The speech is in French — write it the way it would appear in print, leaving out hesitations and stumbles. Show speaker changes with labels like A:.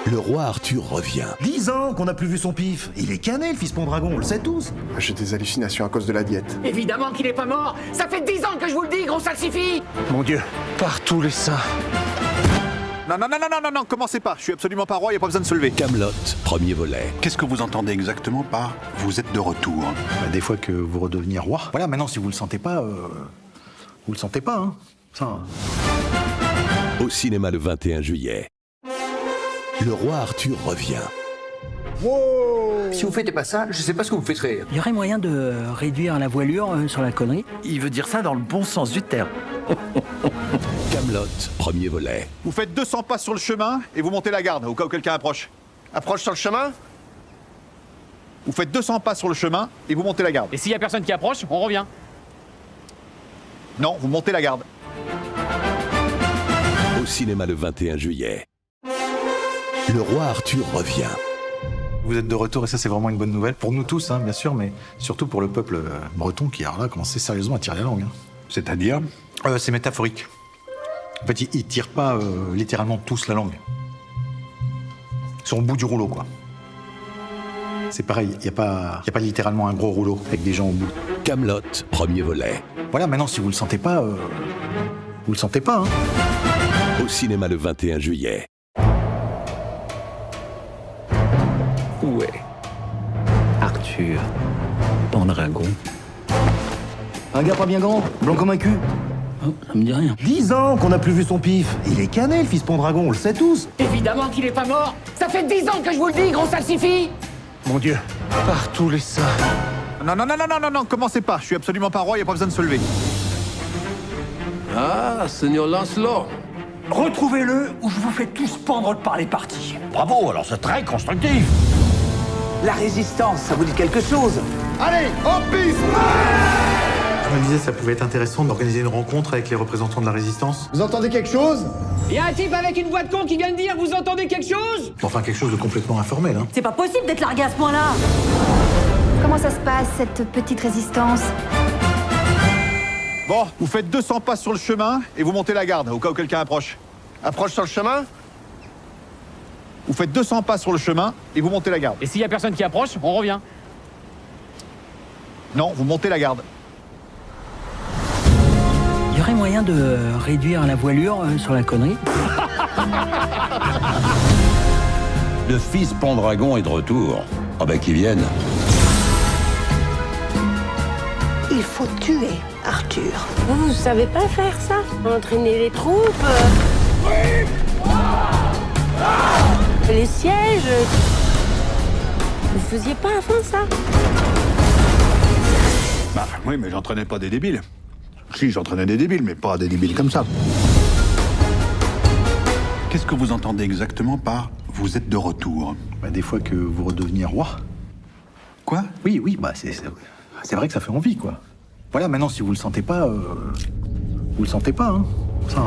A: Le roi Arthur revient.
B: 10 ans qu'on n'a plus vu son pif. Il est cané, le fils Pendragon, on le sait tous.
C: J'ai des hallucinations à cause de la diète.
D: Évidemment qu'il est pas mort. Ça fait 10 ans que je vous le dis, gros salsifis.
B: Mon Dieu, par tous les saints.
E: Non, commencez pas. Je suis absolument pas roi, y a pas besoin de se lever.
A: Camelot, premier volet.
F: Qu'est-ce que vous entendez exactement par « vous êtes de retour » ?
G: Des fois que vous redeveniez roi. Voilà, maintenant, si vous le sentez pas, vous le sentez pas, hein. Ça.
A: Au cinéma le 21 juillet. Le roi Arthur revient.
D: Si vous faites pas ça, je sais pas ce que vous faites rire.
H: Il y aurait moyen de réduire la voilure sur la connerie.
B: Il veut dire ça dans le bon sens du terme.
A: Camelot, premier volet.
E: Vous faites 200 pas sur le chemin et vous montez la garde, au cas où quelqu'un approche.
C: Approche sur le chemin.
E: Vous faites 200 pas sur le chemin et vous montez la garde.
I: Et s'il y a personne qui approche, on revient.
E: Non, vous montez la garde.
A: Au cinéma le 21 juillet. Le roi Arthur revient.
G: Vous êtes de retour et ça, c'est vraiment une bonne nouvelle. Pour nous tous, hein, bien sûr, mais surtout pour le peuple breton qui, alors là, commençait sérieusement à tirer la langue. Hein.
F: C'est-à-dire ?
G: C'est métaphorique. En fait, ils tirent pas littéralement tous la langue. Ils sont au bout du rouleau, quoi. C'est pareil, il n'y a pas littéralement un gros rouleau avec des gens au bout.
A: Camelot, premier volet.
G: Voilà, maintenant, si vous le sentez pas, vous le sentez pas, hein.
A: Au cinéma le 21 juillet.
D: Où est Arthur Pendragon?
H: Un gars pas bien grand, blanc comme un cul. Oh, ça me dit rien.
B: 10 ans qu'on n'a plus vu son pif. Il est cané, le fils Pendragon, on le sait tous.
D: Évidemment qu'il est pas mort. Ça fait 10 ans que je vous le dis, gros salsifis.
B: Mon Dieu, par tous les saints.
E: Non, commencez pas. Je suis absolument pas roi, y a pas besoin de se lever.
J: Ah, Seigneur Lancelot.
H: Retrouvez-le ou je vous fais tous pendre par les parties.
B: Bravo, alors c'est très constructif.
D: La résistance, ça vous dit quelque chose?
E: Allez, en piste!
G: Je me disais, ça pouvait être intéressant d'organiser une rencontre avec les représentants de la résistance.
C: Vous entendez quelque chose?
I: Il y a un type avec une voix de con qui vient de dire « Vous entendez quelque chose ?»
G: Enfin, quelque chose de complètement informel, hein.
K: C'est pas possible d'être largué à ce point-là.
L: Comment ça se passe, cette petite résistance?
E: Bon, vous faites 200 pas sur le chemin et vous montez la garde, au cas où quelqu'un approche.
C: Approche sur le chemin.
E: Vous faites 200 pas sur le chemin et vous montez la garde.
I: Et s'il y a personne qui approche, on revient.
E: Non, vous montez la garde.
H: Il y aurait moyen de réduire la voilure sur la connerie.
J: Le fils Pendragon est de retour. Ah ben qu'il vienne.
K: Il faut tuer Arthur.
L: Vous savez pas faire ça? Entraîner les troupes? Les sièges? Vous faisiez pas avant ça?
F: Bah oui, mais j'entraînais pas des débiles. Si, j'entraînais des débiles, mais pas des débiles comme ça. Qu'est-ce que vous entendez exactement par « vous êtes de retour
G: Des fois que vous redeveniez roi. »
F: Quoi ?
G: Oui, c'est vrai que ça fait envie, quoi. Voilà, maintenant, si vous le sentez pas, vous le sentez pas, hein. Ça.